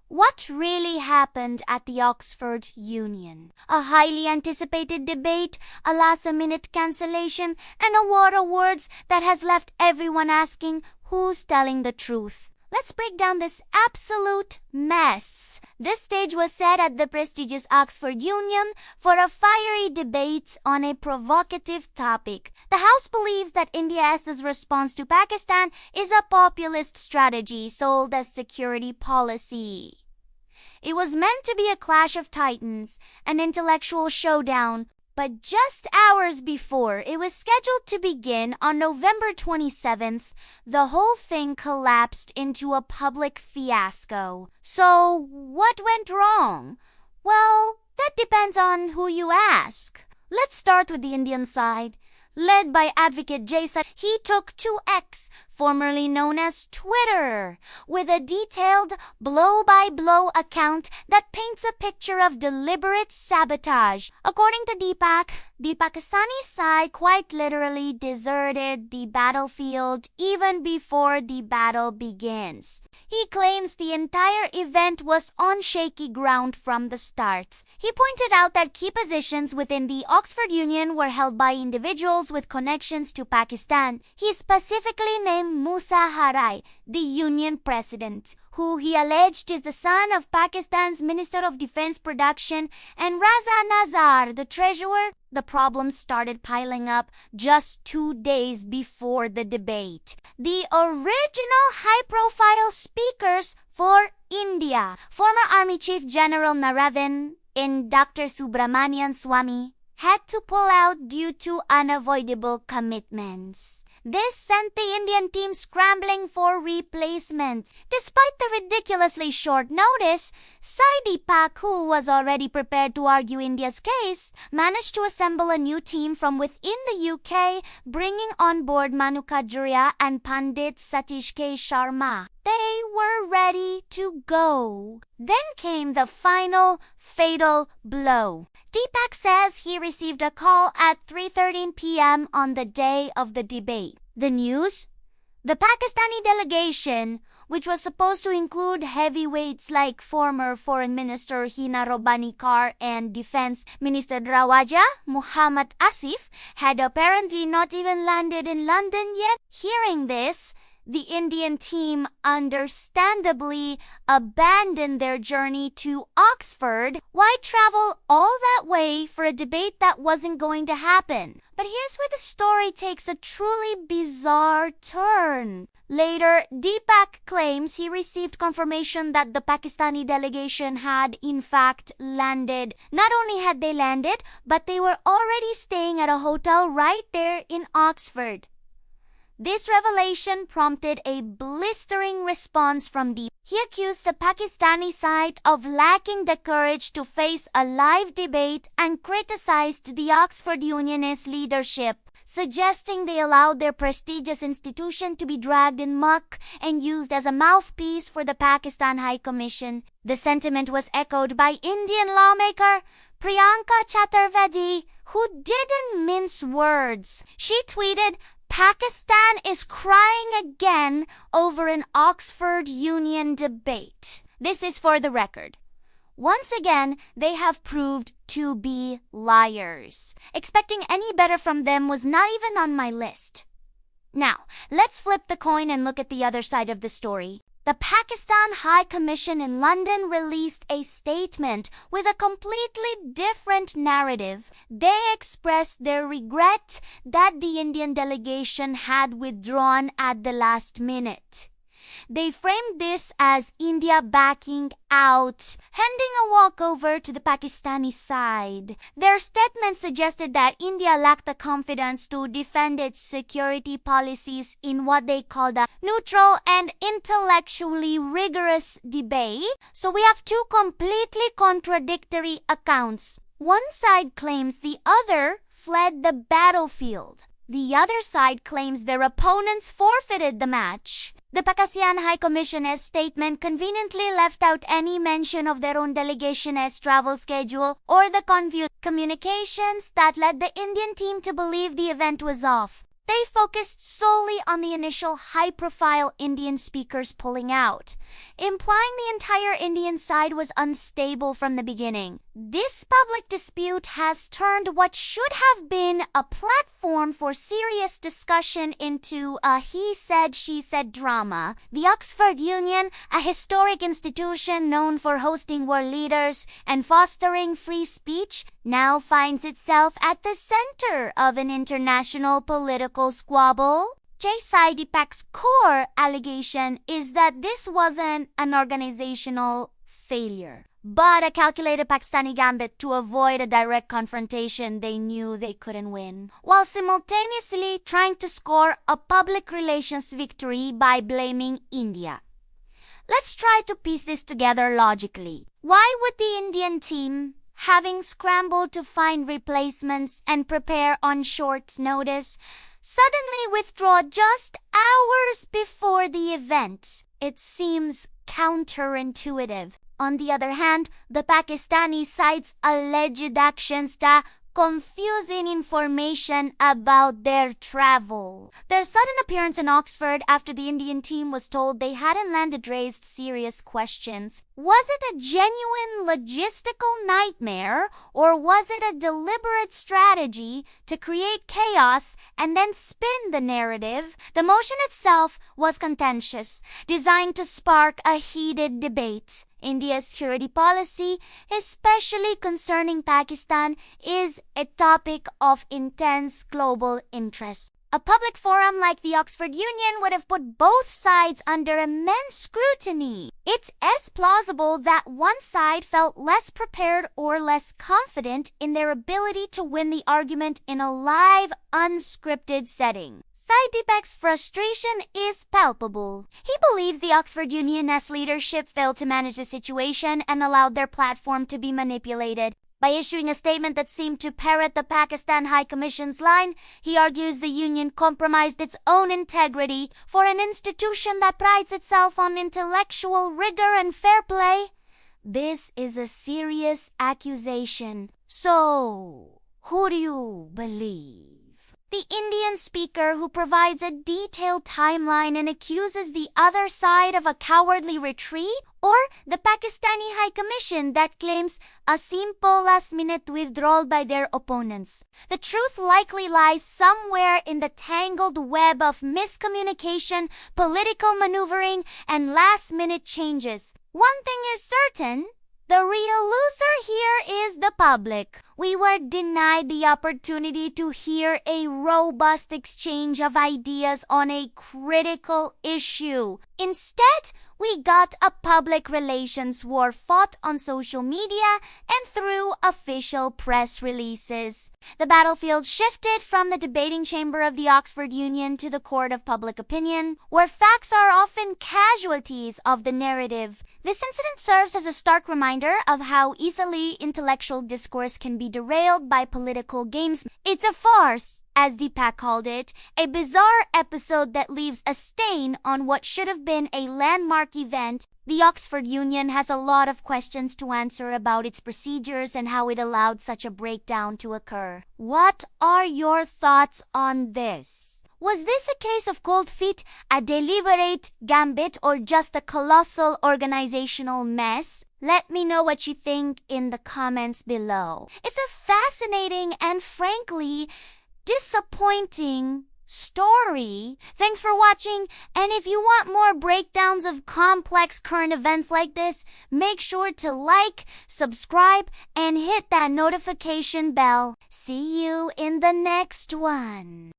What really happened at the Oxford Union? A highly anticipated debate, a last-minute cancellation, and a war of words that has left everyone asking, who's telling the truth? Let's break down this absolute mess. This stage was set at the prestigious Oxford Union for a fiery debate on a provocative topic. The House believes that India's response to Pakistan is a populist strategy sold as security policy. It was meant to be a clash of titans, an intellectual showdown, but just hours before it was scheduled to begin on November 27th, the whole thing collapsed into a public fiasco. So, what went wrong? Well, that depends on who you ask. Let's start with the Indian side. Led by advocate Jason, he took to X, formerly known as Twitter, with a detailed blow-by-blow account that paints a picture of deliberate sabotage. According to Deepak, the Pakistani side quite literally deserted the battlefield even before the battle begins. He claims the entire event was on shaky ground from the start. He pointed out that key positions within the Oxford Union were held by individuals with connections to Pakistan. He specifically named Musa Harai, the Union president, who he alleged is the son of Pakistan's Minister of Defense Production, and Raza Nazar, the treasurer. The problems started piling up just 2 days before the debate. The original high-profile speakers for India, former Army Chief General Narayan and Dr. Subramanian Swamy, had to pull out due to unavoidable commitments. This sent the Indian team scrambling for replacements. Despite the ridiculously short notice, Sai Deepak, who was already prepared to argue India's case, managed to assemble a new team from within the UK, bringing on board Manu Khajuria and Pandit Satish K. Sharma. They were ready to go. Then came the final, fatal blow. Deepak says he received a call at 3:13 p.m. on the day of the debate. The news? The Pakistani delegation, which was supposed to include heavyweights like former Foreign Minister Hina Robani Kar and Defense Minister Rawaja Muhammad Asif, had apparently not even landed in London yet. Hearing this, the Indian team understandably abandoned their journey to Oxford. Why travel all that way for a debate that wasn't going to happen? But here's where the story takes a truly bizarre turn. Later, Deepak claims he received confirmation that the Pakistani delegation had in fact landed. Not only had they landed, but they were already staying at a hotel right there in Oxford. This revelation prompted a blistering response from Deepak. He accused the Pakistani side of lacking the courage to face a live debate and criticized the Oxford Unionist leadership, suggesting they allowed their prestigious institution to be dragged in muck and used as a mouthpiece for the Pakistan High Commission. The sentiment was echoed by Indian lawmaker Priyanka Chaturvedi, who didn't mince words. She tweeted, "Pakistan is crying again over an Oxford Union debate." This is for the record. Once again, they have proved to be liars. Expecting any better from them was not even on my list. Now, let's flip the coin and look at the other side of the story. The Pakistan High Commission in London released a statement with a completely different narrative. They expressed their regret that the Indian delegation had withdrawn at the last minute. They framed this as India backing out, handing a walkover to the Pakistani side. Their statement suggested that India lacked the confidence to defend its security policies in what they called a neutral and intellectually rigorous debate. So we have two completely contradictory accounts. One side claims the other fled the battlefield. The other side claims their opponents forfeited the match. The Pakistan High Commission's statement conveniently left out any mention of their own delegation's travel schedule or the confused communications that led the Indian team to believe the event was off. They focused solely on the initial high-profile Indian speakers pulling out, implying the entire Indian side was unstable from the beginning. This public dispute has turned what should have been a platform for serious discussion into a he-said, she-said drama. The Oxford Union, a historic institution known for hosting world leaders and fostering free speech, now finds itself at the center of an international political squabble. Sai Deepak's core allegation is that this wasn't an organizational failure, but a calculated Pakistani gambit to avoid a direct confrontation they knew they couldn't win, while simultaneously trying to score a public relations victory by blaming India. Let's try to piece this together logically. Why would the Indian team, having scrambled to find replacements and prepare on short notice, suddenly withdraw just hours before the event? It seems counterintuitive. On the other hand, the Pakistani side's alleged actions that confusing information about their travel. Their sudden appearance in Oxford after the Indian team was told they hadn't landed raised serious questions. Was it a genuine logistical nightmare, or was it a deliberate strategy to create chaos and then spin the narrative? The motion itself was contentious, designed to spark a heated debate. India's security policy, especially concerning Pakistan, is a topic of intense global interest. A public forum like the Oxford Union would have put both sides under immense scrutiny. It's as plausible that one side felt less prepared or less confident in their ability to win the argument in a live, unscripted setting. Sai Deepak's frustration is palpable. He believes the Oxford Union's leadership failed to manage the situation and allowed their platform to be manipulated. By issuing a statement that seemed to parrot the Pakistan High Commission's line, he argues the union compromised its own integrity for an institution that prides itself on intellectual rigor and fair play. This is a serious accusation. So, who do you believe? The Indian speaker who provides a detailed timeline and accuses the other side of a cowardly retreat, or the Pakistani High Commission that claims a simple last-minute withdrawal by their opponents? The truth likely lies somewhere in the tangled web of miscommunication, political maneuvering, and last-minute changes. One thing is certain: the real loser here is the public. We were denied the opportunity to hear a robust exchange of ideas on a critical issue. Instead, we got a public relations war fought on social media and through official press releases. The battlefield shifted from the debating chamber of the Oxford Union to the court of public opinion, where facts are often casualties of the narrative. This incident serves as a stark reminder of how easily intellectual discourse can be derailed by political games. It's a farce, as Deepak called it, a bizarre episode that leaves a stain on what should have been a landmark event. The Oxford Union has a lot of questions to answer about its procedures and how it allowed such a breakdown to occur. What are your thoughts on this? Was this a case of cold feet, a deliberate gambit, or just a colossal organizational mess? Let me know what you think in the comments below. It's a fascinating and frankly disappointing story. Thanks for watching, and if you want more breakdowns of complex current events like this, make sure to like, subscribe, and hit that notification bell. See you in the next one.